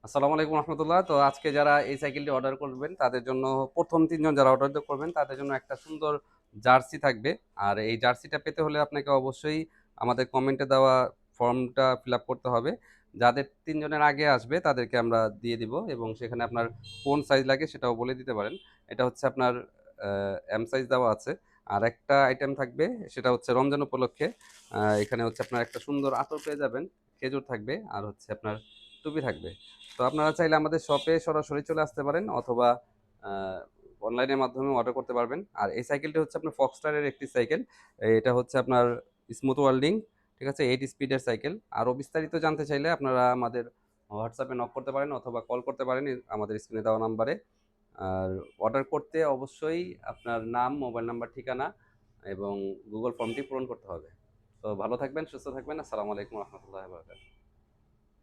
আসসালামু আলাইকুম রহমতুল্লাহ। তো আজকে যারা এই সাইকেলটি অর্ডার করবেন তাদের জন্য প্রথম ৩ জন যারা অর্ডার করবেন তাদের জন্য একটা সুন্দর জার্সি থাকবে। আর এই জার্সিটা পেতে হলে আপনাকে অবশ্যই আমাদের কমেন্টে দেওয়া ফর্মটা ফিল আপ করতে হবে। যাদের ৩ জনের আগে আসবে তাদেরকে আমরা দিয়ে দিব এবং সেখানে আপনার কোন সাইজ লাগে সেটাও বলে দিতে পারেন। এটা হচ্ছে আপনার এম সাইজ দেওয়া আছে। আর একটা আইটেম থাকবে সেটা হচ্ছে রমজান উপলক্ষে। এখানে হচ্ছে আপনার একটা সুন্দর আতর পেয়ে যাবেন, খেজুর থাকবে আর হচ্ছে আপনার টুপি থাকবে। তো আপনারা চাইলে আমাদের শপে সরাসরি চলে আসতে পারেন অথবা অনলাইনের মাধ্যমে অর্ডার করতে পারবেন। আর এই সাইকেলটি হচ্ছে আপনার ফক্সটারের একটি সাইকেল। এটা হচ্ছে আপনার স্মুথ ওয়ার্ল্ডিং, ঠিক আছে? 8 স্পিডের সাইকেল। আরও বিস্তারিত জানতে চাইলে আপনারা আমাদের হোয়াটসঅ্যাপে নক করতে পারেন অথবা কল করতে পারেন আমাদের স্ক্রিনে দেওয়া নাম্বারে। আর অর্ডার করতে অবশ্যই আপনার নাম, মোবাইল নাম্বার, ঠিকানা এবং গুগল ফর্মটি পূরণ করতে হবে। তো ভালো থাকবেন, সুস্থ থাকবেন। আসসালামু আলাইকুম রহমতুল্লাহ।